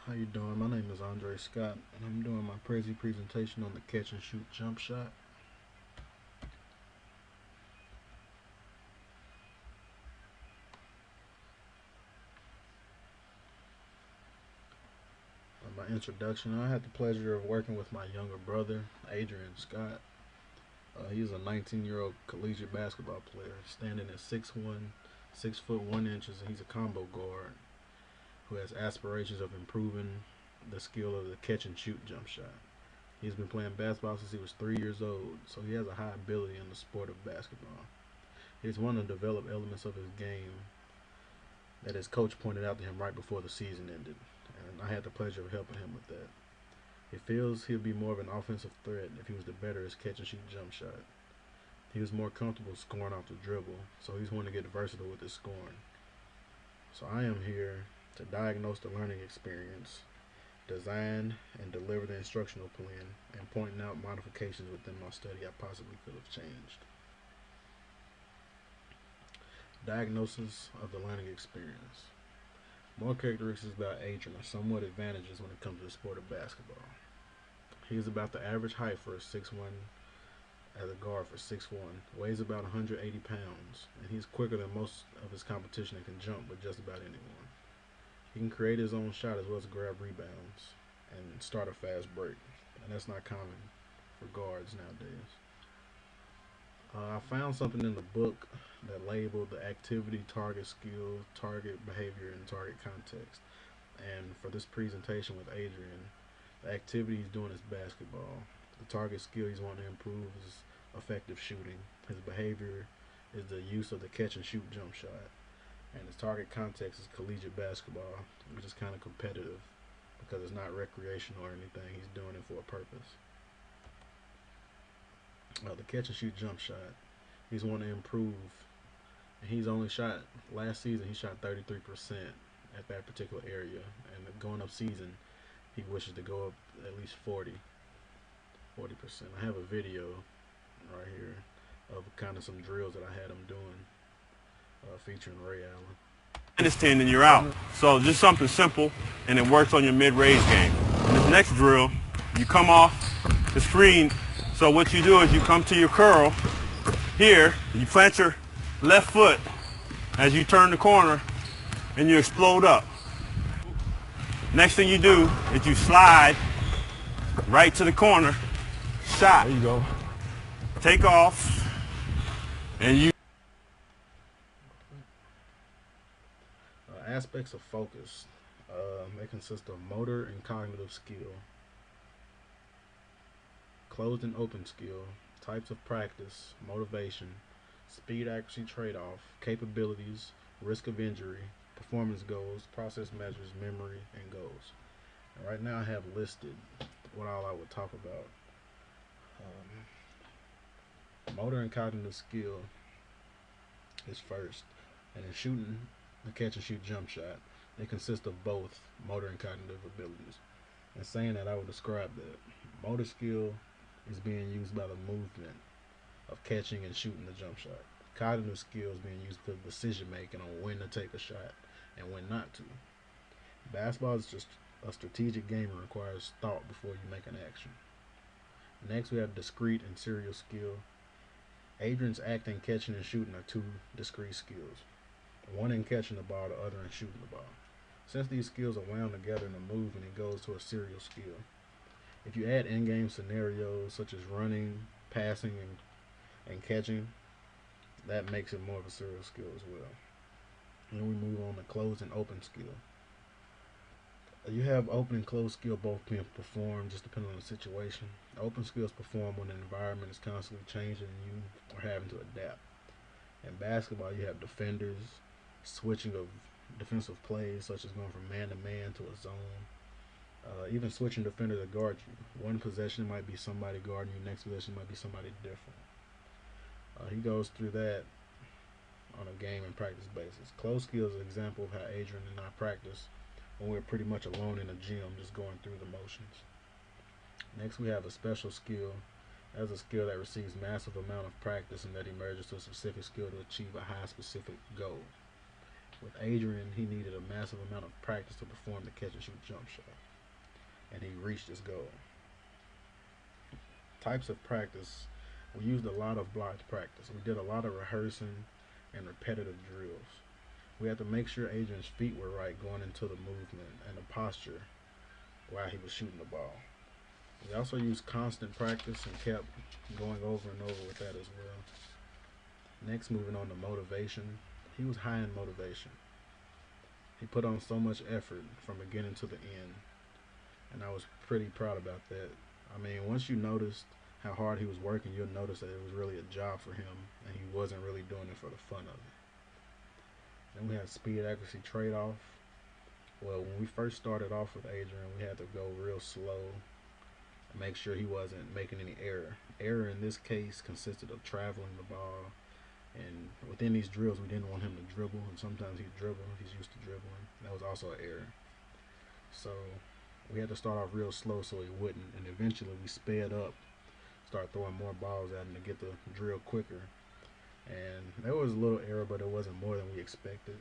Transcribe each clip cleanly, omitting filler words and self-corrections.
How you doing? My name is Andre Scott, and I'm doing my presentation on the catch and shoot jump shot. My introduction: I had the pleasure of working with my younger brother, Adrian Scott. He's a 19-year-old collegiate basketball player, standing at 6'1", 6 foot 1 inches, and he's a combo guard who has aspirations of improving the skill of the catch and shoot jump shot. He's been playing basketball since he was 3 years old, so he has a high ability in the sport of basketball. He's wanted to develop elements of his game that his coach pointed out to him right before the season ended, and I had the pleasure of helping him with that. He feels he'll be more of an offensive threat if he was to better his catch and shoot jump shot. He was more comfortable scoring off the dribble, so he's wanting to get versatile with his scoring. So I am here to diagnose the learning experience, design and deliver the instructional plan, and pointing out modifications within my study I possibly could have changed. Diagnosis of the learning experience. More characteristics about Adrian are somewhat advantages when it comes to the sport of basketball. He is about the average height for a 6'1", as a guard for 6'1", weighs about 180 pounds, and he's quicker than most of his competition and can jump with just about anyone. He can create his own shot as well as grab rebounds and start a fast break, and that's not common for guards nowadays. I found something in the book that labeled the activity, target skill, target behavior, and target context. And for this presentation with Adrian, the activity he's doing is basketball. The target skill he's wanting to improve is effective shooting. His behavior is the use of the catch and shoot jump shot. And his target context is collegiate basketball, which is kind of competitive because it's not recreational or anything. He's doing it for a purpose. The catch and shoot jump shot, he's wanting to improve. And he's only shot, last season, he shot 33% at that particular area. And going up season, he wishes to go up at least 40%. I have a video right here of kind of some drills that I had him doing featuring Ray Allen. Understand and you're out. So just something simple, and it works on your mid-range game. In this next drill, you come off the screen. So what you do is you come to your curl here, you plant your left foot as you turn the corner, and you explode up. Next thing you do is you slide right to the corner, shot. There you go. Take off, and you Aspects of focus. They consist of motor and cognitive skill, closed and open skill, types of practice, motivation, speed accuracy trade off, capabilities, risk of injury, performance goals, process measures, memory, and goals. And right now I have listed what all I would talk about. Motor and cognitive skill is first, and in shooting the catch and shoot jump shot, they consist of both motor and cognitive abilities. And saying that, I would describe that motor skill is being used by the movement of catching and shooting the jump shot. Cognitive skill is being used for decision making on when to take a shot and when not to. Basketball is just a strategic game and requires thought before you make an action. Next, we have discrete and serial skill. Adrian's acting, catching, and shooting are two discrete skills. One in catching the ball, the other in shooting the ball. Since these skills are wound together in a movement, it goes to a serial skill. If you add in-game scenarios such as running, passing, and catching, that makes it more of a serial skill as well. And then we move on to closed and open skill. You have open and closed skill both being performed just depending on the situation. Open skills perform when the environment is constantly changing and you are having to adapt. In basketball, you have defenders, switching of defensive plays such as going from man to man to a zone, even switching defender to guard you. One possession might be somebody guarding you, next possession might be somebody different. He goes through that on a game and practice basis. Closed skill is an example of how Adrian and I practice when we're pretty much alone in a gym just going through the motions. Next, we have a special skill. That's a skill that receives massive amount of practice and that emerges to a specific skill to achieve a high specific goal. With Adrian, he needed a massive amount of practice to perform the catch and shoot jump shot, and he reached his goal. Types of practice: we used a lot of blocked practice. We did a lot of rehearsing and repetitive drills. We had to make sure Adrian's feet were right going into the movement and the posture while he was shooting the ball. We also used constant practice and kept going over and over with that as well. Next, moving on to motivation. He was high in motivation. He put on so much effort from beginning to the end, and I was pretty proud about that. I mean, once you noticed how hard he was working, you'll notice that it was really a job for him, and he wasn't really doing it for the fun of it. Then we had speed accuracy trade off. Well, when we first started off with Adrian, we had to go real slow and make sure he wasn't making any error. Error in this case consisted of traveling the ball, and within these drills, we didn't want him to dribble, and sometimes he'd dribble if he's used to dribbling. That was also an error. So we had to start off real slow so he wouldn't, and eventually we sped up, start throwing more balls at him to get the drill quicker. And there was a little error, but it wasn't more than we expected.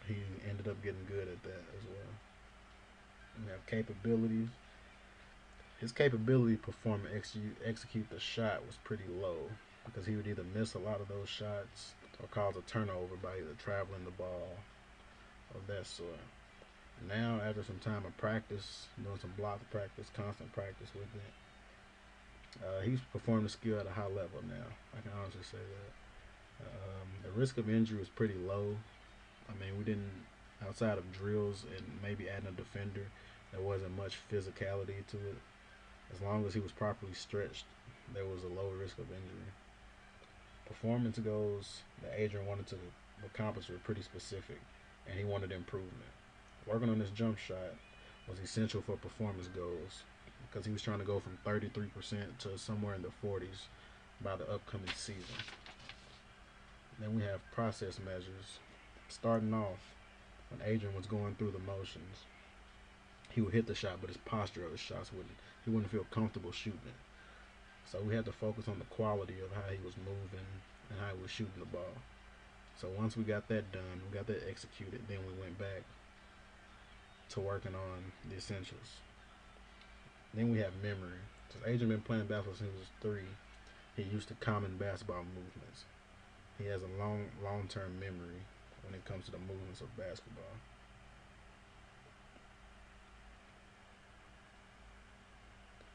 He ended up getting good at that as well. We have capabilities. His capability to perform and execute the shot was pretty low because he would either miss a lot of those shots or cause a turnover by either traveling the ball of that sort. Now, after some time of practice, doing some block practice, constant practice with it, he's performing the skill at a high level now. I can honestly say that. The risk of injury was pretty low. I mean, we didn't, outside of drills and maybe adding a defender, there wasn't much physicality to it. As long as he was properly stretched, there was a low risk of injury. Performance goals that Adrian wanted to accomplish were pretty specific, and he wanted improvement. Working on this jump shot was essential for performance goals because he was trying to go from 33% to somewhere in the 40s by the upcoming season. Then we have process measures. Starting off, when Adrian was going through the motions, he would hit the shot, but his posture of his shots he wouldn't feel comfortable shooting it. So we had to focus on the quality of how he was moving and how he was shooting the ball. So once we got that done, we got that executed, then we went back to working on the essentials. Then we have memory. Since Adrian been playing basketball since he was 3, he used to common basketball movements. He has a long-term memory when it comes to the movements of basketball.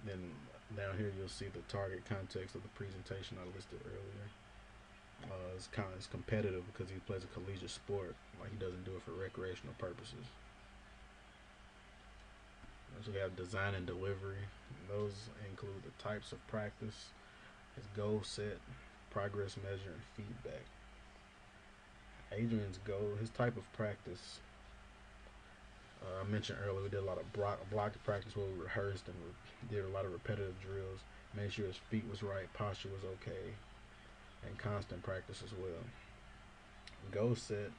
Then down here you'll see the target context of the presentation I listed earlier. It's competitive because he plays a collegiate sport. Like, he doesn't do it for recreational purposes. So we have design and delivery. Those include the types of practice, his goal set, progress measure, and feedback. Adrian's goal, his type of practice. I mentioned earlier we did a lot of block practice where we rehearsed and did a lot of repetitive drills. Made sure his feet was right, posture was okay, and constant practice as well. Goal set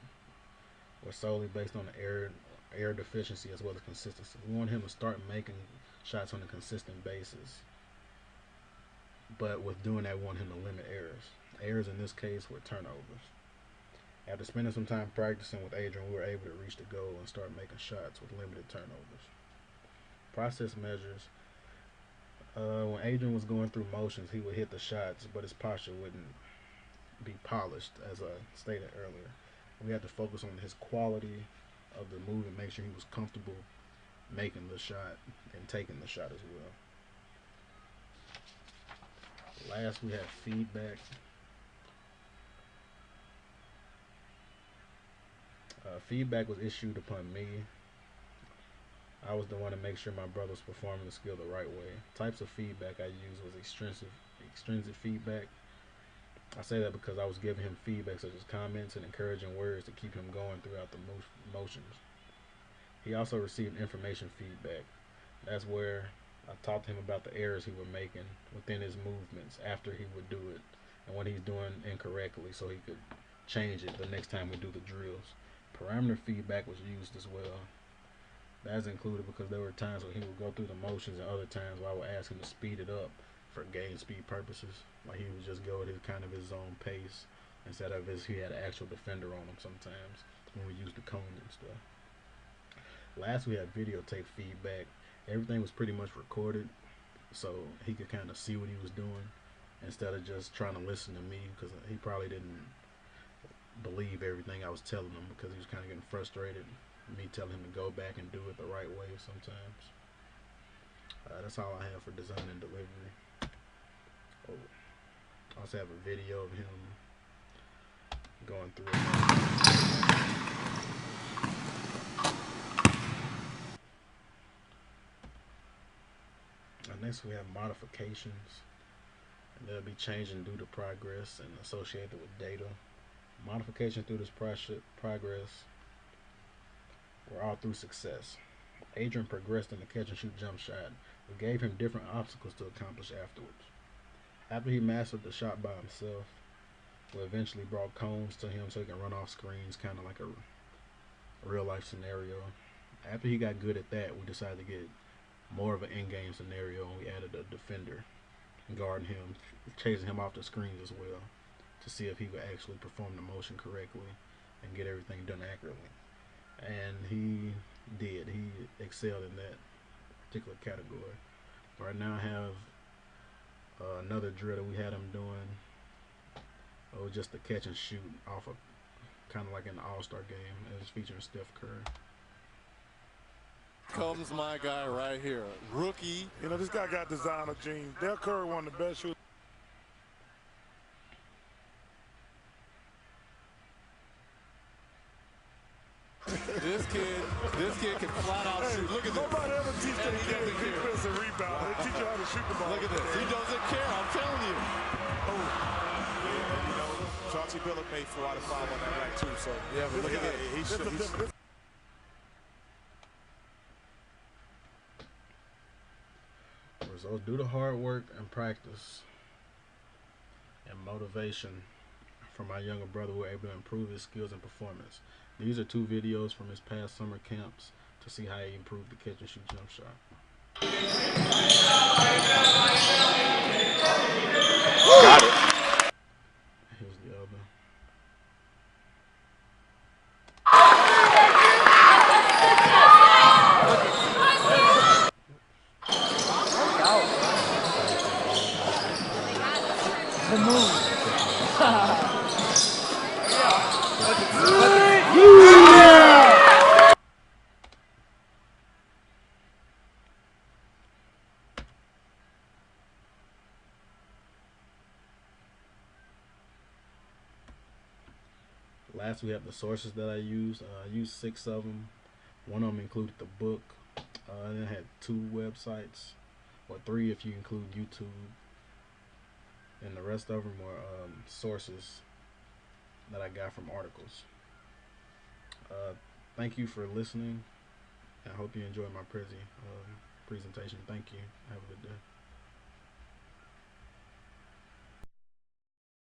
was solely based on the error deficiency as well as consistency. We want him to start making shots on a consistent basis, but with doing that, we want him to limit errors. Errors in this case were turnovers. After spending some time practicing with Adrian, we were able to reach the goal and start making shots with limited turnovers. Process measures. When Adrian was going through motions, he would hit the shots, but his posture wouldn't be polished, as I stated earlier. We had to focus on his quality of the move and make sure he was comfortable making the shot and taking the shot as well. Last, we have feedback. Feedback was issued upon me. I was the one to make sure my brother was performing the skill the right way. Types of feedback I used was extrinsic feedback. I say that because I was giving him feedback such as comments and encouraging words to keep him going throughout the motions. He also received information feedback. That's where I talked to him about the errors he was making within his movements after he would do it and what he's doing incorrectly so he could change it the next time we do the drills. Parameter feedback was used as well. That's included because there were times when he would go through the motions and other times where I would ask him to speed it up for game speed purposes. Like, he would just go at his own pace instead of he had an actual defender on him sometimes when we used the cones and stuff. Last we had videotape feedback. Everything was pretty much recorded, so he could kind of see what he was doing instead of just trying to listen to me, because he probably didn't believe everything I was telling him because he was kind of getting frustrated. Me telling him to go back and do it the right way sometimes. That's all I have for design and delivery. Oh, I also have a video of him going through it. Next we have modifications, and they'll be changing due to progress and associated with data. Modification through this progress were all through success. Adrian progressed in the catch and shoot jump shot. We gave him different obstacles to accomplish afterwards. After he mastered the shot by himself, we eventually brought cones to him so he can run off screens, kind of like a real life scenario. After he got good at that, we decided to get more of an in-game scenario, and we added a defender guarding him, chasing him off the screens as well, to see if he would actually perform the motion correctly and get everything done accurately. And he did. He excelled in that particular category. Right now I have another drill that we had him doing. It was just a catch and shoot off of kind of like an all-star game. It was featuring Steph Curry. Comes my guy right here, rookie. You know, this guy got designer jeans. Del Curry, one of the best shooters. This kid can flat out shoot. Look at this. Nobody ever teach that kid defense and rebound. They teach you how to shoot the ball. Look at this. He doesn't care. I'm telling you. Oh. You know, Chauncey Billups made 4 out of 5 on that rack too. So yeah, but look at that. He's Results due to hard work and practice and motivation from my younger brother, we were able to improve his skills and performance. These are 2 videos from his past summer camps to see how he improved the catch and shoot jump shot. Got it. Here's the other. The move. Last, we have the sources that I used. I used 6 of them. One of them included the book. And it had 2 websites, or 3 if you include YouTube. And the rest of them were sources that I got from articles. Thank you for listening. I hope you enjoyed my presentation. Thank you. Have a good day.